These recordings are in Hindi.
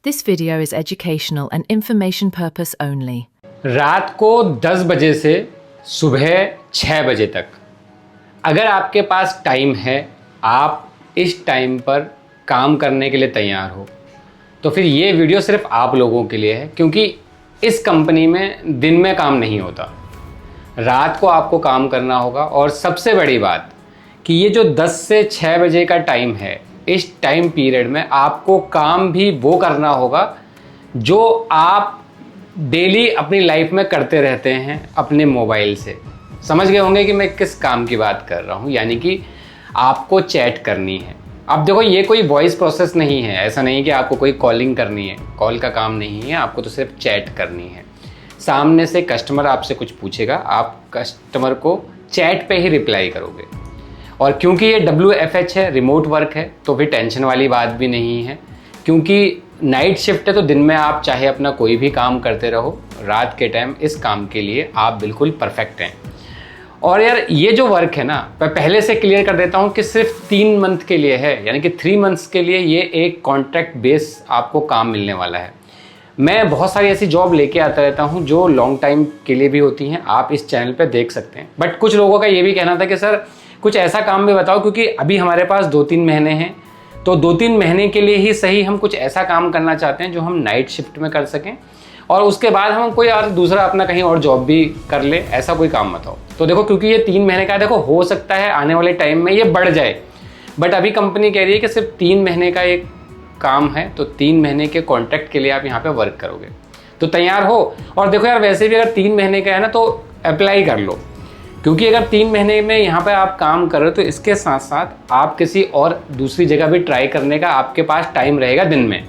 This video is educational and information purpose only. रात को 10 बजे से सुबह 6 बजे तक अगर आपके पास टाइम है, आप इस टाइम पर काम करने के लिए तैयार हो, तो फिर ये वीडियो सिर्फ आप लोगों के लिए है, क्योंकि इस कंपनी में दिन में काम नहीं होता, रात को आपको काम करना होगा। और सबसे बड़ी बात कि ये जो 10 से 6 बजे का टाइम है, इस टाइम पीरियड में आपको काम भी वो करना होगा जो आप डेली अपनी लाइफ में करते रहते हैं अपने मोबाइल से। समझ गए होंगे कि मैं किस काम की बात कर रहा हूँ, यानी कि आपको चैट करनी है। अब देखो, ये कोई वॉइस प्रोसेस नहीं है, ऐसा नहीं कि आपको कोई कॉलिंग करनी है, कॉल का काम नहीं है, आपको तो सिर्फ चैट करनी है। सामने से कस्टमर आपसे कुछ पूछेगा, आप कस्टमर को चैट पे ही रिप्लाई करोगे। और क्योंकि ये WFH है, रिमोट वर्क है, तो फिर टेंशन वाली बात भी नहीं है, क्योंकि नाइट शिफ्ट है, तो दिन में आप चाहे अपना कोई भी काम करते रहो, रात के टाइम इस काम के लिए आप बिल्कुल परफेक्ट हैं। और यार, ये जो वर्क है ना, मैं पहले से क्लियर कर देता हूँ कि सिर्फ 3 मंथ के लिए है, यानी कि 3 मंथ्स के लिए ये एक कॉन्ट्रैक्ट बेस आपको काम मिलने वाला है। मैं बहुत सारी ऐसी जॉब लेके आता रहता हूँ जो लॉन्ग टाइम के लिए भी होती हैं, आप इस चैनल पे देख सकते हैं। बट कुछ लोगों का ये भी कहना था कि सर कुछ ऐसा काम भी बताओ, क्योंकि अभी हमारे पास 2-3 महीने हैं, तो 2-3 महीने के लिए ही सही हम कुछ ऐसा काम करना चाहते हैं जो हम नाइट शिफ्ट में कर सकें, और उसके बाद हम कोई और दूसरा अपना कहीं और जॉब भी कर ले, ऐसा कोई काम बताओ। तो देखो, क्योंकि ये 3 महीने का है, देखो हो सकता है आने वाले टाइम में ये बढ़ जाए, बट अभी कंपनी कह रही है कि सिर्फ 3 महीने का एक काम है, तो 3 महीने के कॉन्ट्रैक्ट के लिए आप यहाँ पे वर्क करोगे, तो तैयार हो। और देखो यार, वैसे भी अगर 3 महीने का है ना, तो अप्लाई कर लो, क्योंकि अगर 3 महीने में यहाँ पे आप काम कर रहे हो, तो इसके साथ साथ आप किसी और दूसरी जगह भी ट्राई करने का आपके पास टाइम रहेगा दिन में।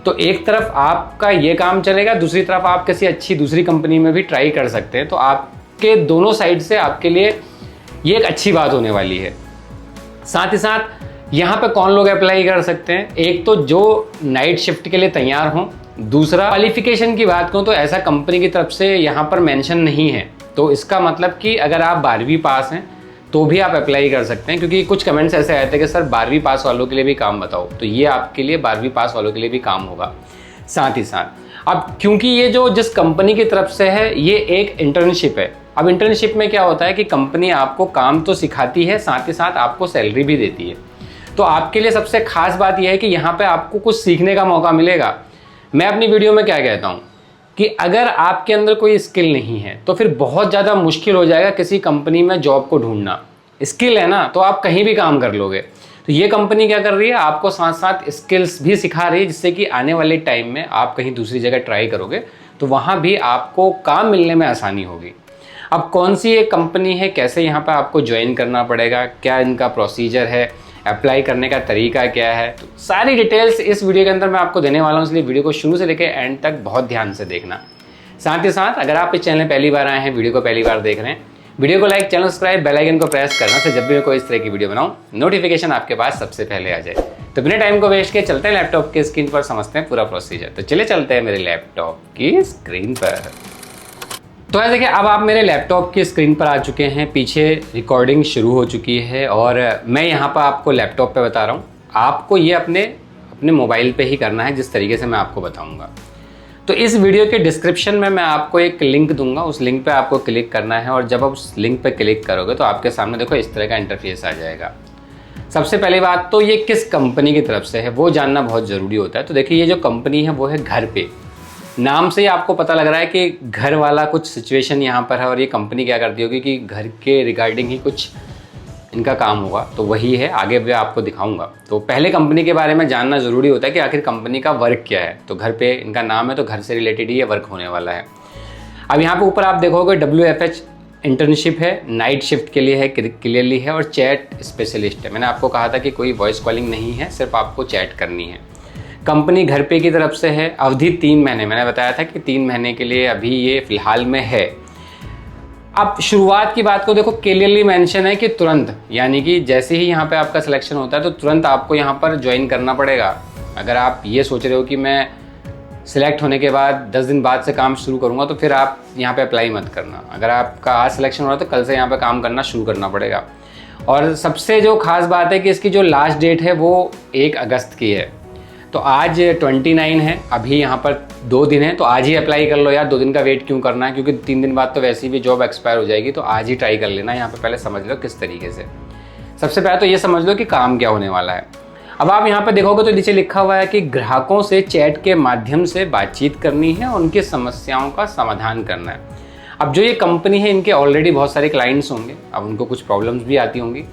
तो एक तरफ आपका ये काम चलेगा, दूसरी तरफ आप किसी अच्छी दूसरी कंपनी में भी ट्राई कर सकते हैं। तो आपके दोनों साइड से आपके लिए ये एक अच्छी बात होने वाली है। साथ ही साथ यहाँ पे कौन लोग अप्लाई कर सकते हैं? एक तो जो नाइट शिफ्ट के लिए तैयार हों, दूसरा क्वालिफिकेशन की बात करूँ तो ऐसा कंपनी की तरफ से यहाँ पर मेंशन नहीं है, तो इसका मतलब कि अगर आप 12वीं पास हैं तो भी आप अप्लाई कर सकते हैं, क्योंकि कुछ कमेंट्स ऐसे आए थे कि सर 12वीं पास वालों के लिए भी काम बताओ, तो ये आपके लिए 12वीं पास वालों के लिए भी काम होगा। साथ ही साथ अब क्योंकि ये जो जिस कंपनी की तरफ से है, ये एक इंटर्नशिप है। अब इंटर्नशिप में क्या होता है कि कंपनी आपको काम तो सिखाती है, साथ ही साथ आपको सैलरी भी देती है। तो आपके लिए सबसे खास बात यह है कि यहाँ पर आपको कुछ सीखने का मौका मिलेगा। मैं अपनी वीडियो में क्या कहता हूँ कि अगर आपके अंदर कोई स्किल नहीं है, तो फिर बहुत ज़्यादा मुश्किल हो जाएगा किसी कंपनी में जॉब को ढूंढना। स्किल है ना, तो आप कहीं भी काम कर लोगे। तो ये कंपनी क्या कर रही है, आपको साथ साथ स्किल्स भी सिखा रही है, जिससे कि आने वाले टाइम में आप कहीं दूसरी जगह ट्राई करोगे तो वहाँ भी आपको काम मिलने में आसानी होगी। अब कौन सी ये कंपनी है, कैसे यहाँ पर आपको ज्वाइन करना पड़ेगा, क्या इनका प्रोसीजर है, अप्लाई करने का तरीका क्या है, तो सारी डिटेल्स इस वीडियो के अंदर मैं आपको देने वाला हूँ, इसलिए वीडियो को शुरू से लेकर एंड तक बहुत ध्यान से देखना। साथ ही साथ अगर आप इस चैनल में पहली बार आए हैं, वीडियो को पहली बार देख रहे हैं, वीडियो को like, channel subscribe, bell icon को प्रेस करना, से जब भी मैं कोई इस तरह की वीडियो बनाऊं नोटिफिकेशन आपके पास सबसे पहले आ जाए। तो बिना टाइम को वेस्ट किए चलते हैं लैपटॉप की स्क्रीन पर, समझते हैं पूरा प्रोसीजर। तो चले चलते हैं मेरे लैपटॉप की स्क्रीन पर। तो ऐसे देखिए, अब आप मेरे लैपटॉप की स्क्रीन पर आ चुके हैं, पीछे रिकॉर्डिंग शुरू हो चुकी है और मैं यहाँ पर आपको लैपटॉप पे बता रहा हूँ। आपको ये अपने मोबाइल पे ही करना है, जिस तरीके से मैं आपको बताऊँगा। तो इस वीडियो के डिस्क्रिप्शन में मैं आपको एक लिंक दूंगा, उस लिंक पे आपको क्लिक करना है, और जब आप उस लिंक पे क्लिक करोगे तो आपके सामने देखो इस तरह का इंटरफेस आ जाएगा। सबसे पहली बात तो ये किस कंपनी की तरफ से है वो जानना बहुत ज़रूरी होता है। तो देखिए, ये जो कंपनी है वो है घर पे। नाम से ही आपको पता लग रहा है कि घर वाला कुछ सिचुएशन यहाँ पर है, और ये कंपनी क्या करती होगी कि घर के रिगार्डिंग ही कुछ इनका काम होगा, तो वही है, आगे भी आपको दिखाऊंगा। तो पहले कंपनी के बारे में जानना ज़रूरी होता है कि आखिर कंपनी का वर्क क्या है। तो घर पे इनका नाम है, तो घर से रिलेटेड ही ये वर्क होने वाला है। अब यहाँ पे ऊपर आप देखोगे WFH इंटर्नशिप है, नाइट शिफ्ट के लिए है, क्लियरली है, और चैट स्पेशलिस्ट है। मैंने आपको कहा था कि कोई वॉइस कॉलिंग नहीं है, सिर्फ आपको चैट करनी है। कंपनी घर पे की तरफ से है, अवधि 3 महीने, मैंने बताया था कि 3 महीने के लिए अभी ये फिलहाल में है। अब शुरुआत की बात को देखो, क्लियरली मेंशन है कि तुरंत, यानी कि जैसे ही यहाँ पे आपका सिलेक्शन होता है तो तुरंत आपको यहाँ पर ज्वाइन करना पड़ेगा। अगर आप ये सोच रहे हो कि मैं सिलेक्ट होने के बाद 10 दिन बाद से काम शुरू करूँगा, तो फिर आप यहाँ पे अप्लाई मत करना। अगर आपका आज सिलेक्शन हो रहा है तो कल से यहाँ पे काम करना शुरू करना पड़ेगा। और सबसे जो खास बात है कि इसकी जो लास्ट डेट है वो 1 अगस्त की है। तो आज 29 है, अभी यहाँ पर 2 दिन है, तो आज ही अप्लाई कर लो यार, 2 दिन का वेट क्यों करना है, क्योंकि 3 दिन बाद तो वैसे ही भी जॉब एक्सपायर हो जाएगी। तो आज ही ट्राई कर लेना। यहाँ पे पहले समझ लो किस तरीके से। सबसे पहले तो ये समझ लो कि काम क्या होने वाला है। अब आप यहाँ पे देखोगे तो नीचे लिखा हुआ है कि ग्राहकों से चैट के माध्यम से बातचीत करनी है, उनकी समस्याओं का समाधान करना है। अब जो ये कंपनी है, इनके ऑलरेडी बहुत सारे क्लाइंट्स होंगे, अब उनको कुछ प्रॉब्लम्स भी आती होंगी।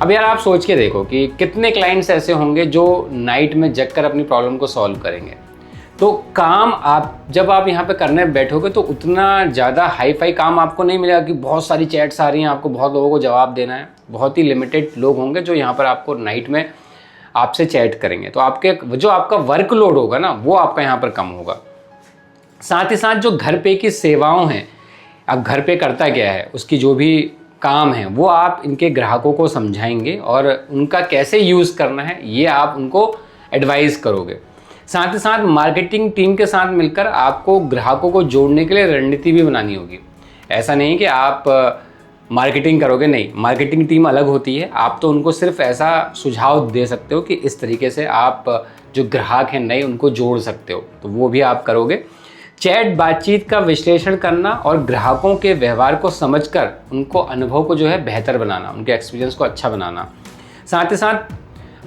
अब यार आप सोच के देखो कि कितने क्लाइंट्स ऐसे होंगे जो नाइट में जग कर अपनी प्रॉब्लम को सॉल्व करेंगे। तो काम जब आप यहाँ पे करने बैठोगे तो उतना ज़्यादा हाई फाई काम आपको नहीं मिलेगा कि बहुत सारी चैट्स आ रही हैं, आपको बहुत लोगों को जवाब देना है। बहुत ही लिमिटेड लोग होंगे जो यहाँ पर आपको नाइट में आपसे चैट करेंगे। तो जो आपका वर्कलोड होगा ना, वो आपका यहाँ पर कम होगा। साथ ही साथ जो घर पे की सेवाओं हैं, अब घर पे करता क्या है, उसकी जो भी काम है वो आप इनके ग्राहकों को समझाएंगे और उनका कैसे यूज़ करना है ये आप उनको एडवाइस करोगे। साथ ही साथ मार्केटिंग टीम के साथ मिलकर आपको ग्राहकों को जोड़ने के लिए रणनीति भी बनानी होगी। ऐसा नहीं कि आप मार्केटिंग करोगे, नहीं, मार्केटिंग टीम अलग होती है। आप तो उनको सिर्फ ऐसा सुझाव दे सकते हो कि इस तरीके से आप जो ग्राहक हैं नए उनको जोड़ सकते हो, तो वो भी आप करोगे। चैट बातचीत का विश्लेषण करना और ग्राहकों के व्यवहार को समझकर उनको अनुभव को जो है बेहतर बनाना, उनके एक्सपीरियंस को अच्छा बनाना। साथ ही साथ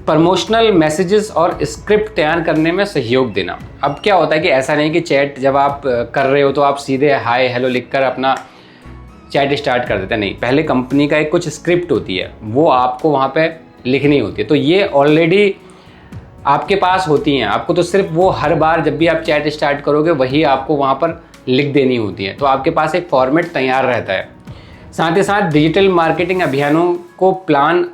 प्रमोशनल मैसेजेस और स्क्रिप्ट तैयार करने में सहयोग देना। अब क्या होता है कि ऐसा नहीं कि चैट जब आप कर रहे हो तो आप सीधे हाय हेलो लिखकर अपना चैट स्टार्ट कर देते हैं, नहीं, पहले कंपनी का एक कुछ स्क्रिप्ट होती है, वो आपको वहाँ पे लिखनी होती है। तो ये ऑलरेडी आपके पास होती हैं, आपको तो सिर्फ वो हर बार जब भी आप चैट स्टार्ट करोगे वही आपको वहाँ पर लिख देनी होती है। तो आपके पास एक फॉर्मेट तैयार रहता है। साथ ही साथ डिजिटल मार्केटिंग अभियानों को प्लान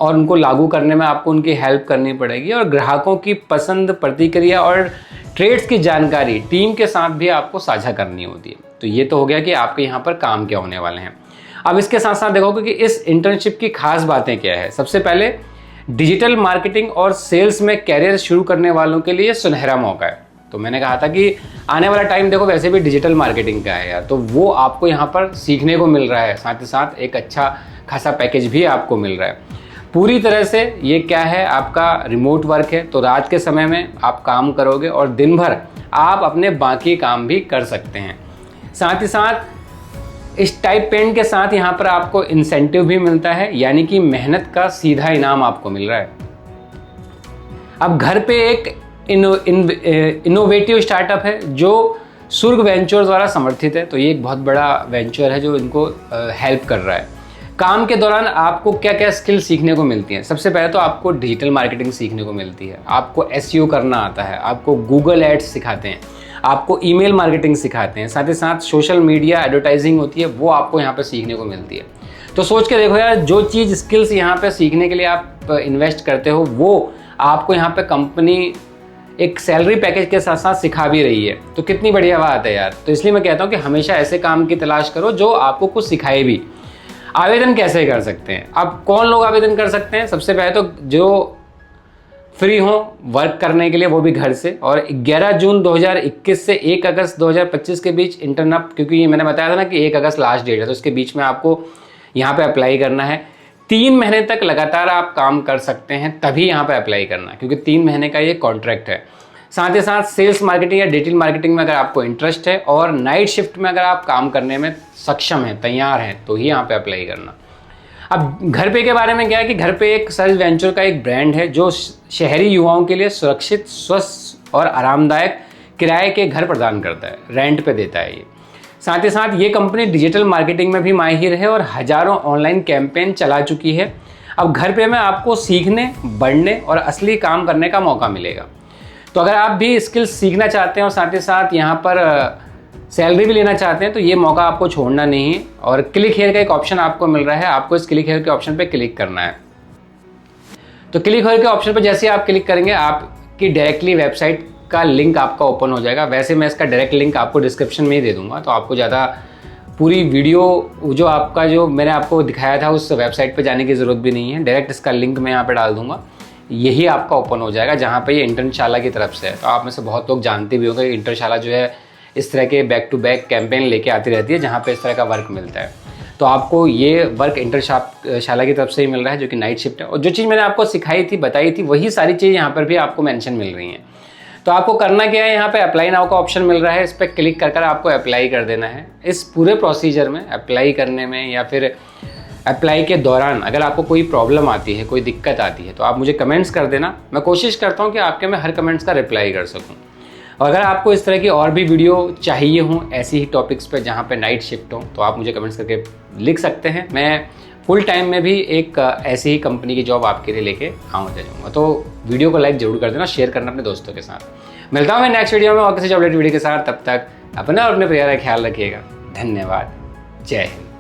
और उनको लागू करने में आपको उनकी हेल्प करनी पड़ेगी और ग्राहकों की पसंद, प्रतिक्रिया और ट्रेड्स की जानकारी टीम के साथ भी आपको साझा करनी होती है। तो ये तो हो गया कि आपके यहाँ पर काम क्या होने वाले हैं। अब इसके साथ साथ देखोगे कि इस इंटर्नशिप की खास बातें क्या है। सबसे पहले डिजिटल मार्केटिंग और सेल्स में कैरियर शुरू करने वालों के लिए सुनहरा मौका है। तो मैंने कहा था कि आने वाला टाइम देखो वैसे भी डिजिटल मार्केटिंग का है यार, तो वो आपको यहाँ पर सीखने को मिल रहा है। साथ ही साथ एक अच्छा खासा पैकेज भी आपको मिल रहा है। पूरी तरह से ये क्या है, आपका रिमोट वर्क है, तो रात के समय में आप काम करोगे और दिन भर आप अपने बाकी काम भी कर सकते हैं। साथ ही साथ इस टाइप पेंट के साथ यहाँ पर आपको इंसेंटिव भी मिलता है, यानी कि मेहनत का सीधा इनाम आपको मिल रहा है। अब घर पे एक इनोवेटिव स्टार्टअप है जो सुर्ग वेंचर द्वारा समर्थित है। तो ये एक बहुत बड़ा वेंचर है जो इनको हेल्प कर रहा है। काम के दौरान आपको क्या क्या स्किल सीखने को मिलती हैं। सबसे पहले तो आपको डिजिटल मार्केटिंग सीखने को मिलती है, आपको एसईओ करना आता है, आपको गूगल एड्स सिखाते हैं, आपको ईमेल मार्केटिंग सिखाते हैं। साथ ही साथ सोशल मीडिया एडवर्टाइजिंग होती है, वो आपको यहाँ पे सीखने को मिलती है। तो सोच के देखो यार, जो चीज़ स्किल्स यहाँ पे सीखने के लिए आप इन्वेस्ट करते हो वो आपको यहाँ पे कंपनी एक सैलरी पैकेज के साथ साथ सिखा भी रही है। तो कितनी बढ़िया बात है यार। तो इसलिए मैं कहता हूँ कि हमेशा ऐसे काम की तलाश करो जो आपको कुछ सिखाए भी। आवेदन कैसे कर सकते हैं? अब कौन लोग आवेदन कर सकते हैं? सबसे पहले तो जो फ्री हो वर्क करने के लिए, वो भी घर से, और 11 जून 2021 से 1 अगस्त 2025 के बीच इंटर्न, क्योंकि ये मैंने बताया था ना कि 1 अगस्त लास्ट डेट है, तो इसके बीच में आपको यहाँ पे अप्लाई करना है। 3 महीने तक लगातार आप काम कर सकते हैं, तभी यहाँ पे अप्लाई करना, क्योंकि 3 महीने का ये कॉन्ट्रैक्ट है। साथ ही साथ सेल्स मार्केटिंग या डिजिटल मार्केटिंग में अगर आपको इंटरेस्ट है और नाइट शिफ्ट में अगर आप काम करने में सक्षम हैं, तैयार हैं, तो ही यहाँ पे अप्लाई करना। अब घर पे के बारे में क्या है कि घर पे एक सर्च वेंचर का एक ब्रांड है जो शहरी युवाओं के लिए सुरक्षित, स्वस्थ और आरामदायक किराए के घर प्रदान करता है, रेंट पे देता है ये। साथ ही साथ ये कंपनी डिजिटल मार्केटिंग में भी माहिर है और हजारों ऑनलाइन कैंपेन चला चुकी है। अब घर पे में आपको सीखने, बढ़ने और असली काम करने का मौका मिलेगा। तो अगर आप भी स्किल्स सीखना चाहते हैं और साथ ही साथ यहाँ पर सैलरी भी लेना चाहते हैं, तो ये मौका आपको छोड़ना नहीं है। और क्लिक हेयर का एक ऑप्शन आपको मिल रहा है, आपको इस क्लिक हेयर के ऑप्शन पे क्लिक करना है। तो क्लिक हेयर के ऑप्शन पे जैसे आप क्लिक करेंगे, आपकी डायरेक्टली वेबसाइट का लिंक आपका ओपन हो जाएगा। वैसे मैं इसका डायरेक्ट लिंक आपको डिस्क्रिप्शन में ही दे दूंगा, तो आपको ज़्यादा पूरी वीडियो जो मैंने आपको दिखाया था उस वेबसाइट पर जाने की ज़रूरत भी नहीं है। डायरेक्ट इसका लिंक मैं यहाँ पर डाल दूंगा, यही आपका ओपन हो जाएगा, जहाँ पे ये इंटर्नशाला की तरफ से है। तो आप में से बहुत लोग जानते भी होंगे, इंटर्नशाला जो है इस तरह के बैक टू बैक कैंपेन लेके आती रहती है, जहाँ पे इस तरह का वर्क मिलता है। तो आपको ये वर्क इंटर्नशाला की तरफ से ही मिल रहा है, जो कि नाइट शिफ्ट है। और जो चीज़ मैंने आपको सिखाई थी, बताई थी, वही सारी चीज़ यहाँ पर भी आपको मेंशन मिल रही हैं। तो आपको करना क्या है, यहाँ पे अप्लाई नाउ का ऑप्शन मिल रहा है, इस पर क्लिक कर कर आपको अप्लाई कर देना है। इस पूरे प्रोसीजर में अप्लाई करने में या फिर अप्लाई के दौरान अगर आपको कोई प्रॉब्लम आती है, कोई दिक्कत आती है, तो आप मुझे कमेंट्स कर देना। मैं कोशिश करता हूँ कि आपके मैं हर कमेंट्स का रिप्लाई कर सकूँ। और अगर आपको इस तरह की और भी वीडियो चाहिए हों ऐसी ही टॉपिक्स पे जहाँ पे नाइट शिफ्ट हो, तो आप मुझे कमेंट्स करके लिख सकते हैं। मैं फुल टाइम में भी एक ऐसी ही कंपनी की जॉब आपके लिए लेके जाऊँगा। तो वीडियो को लाइक जरूर कर देना, शेयर करना अपने दोस्तों के साथ। मिलता हूँ मैं नेक्स्ट वीडियो में और किसी जॉब रिलेटेड वीडियो के साथ। तब तक अपना और अपने परिवार का ख्याल रखिएगा। धन्यवाद। जय हिंद।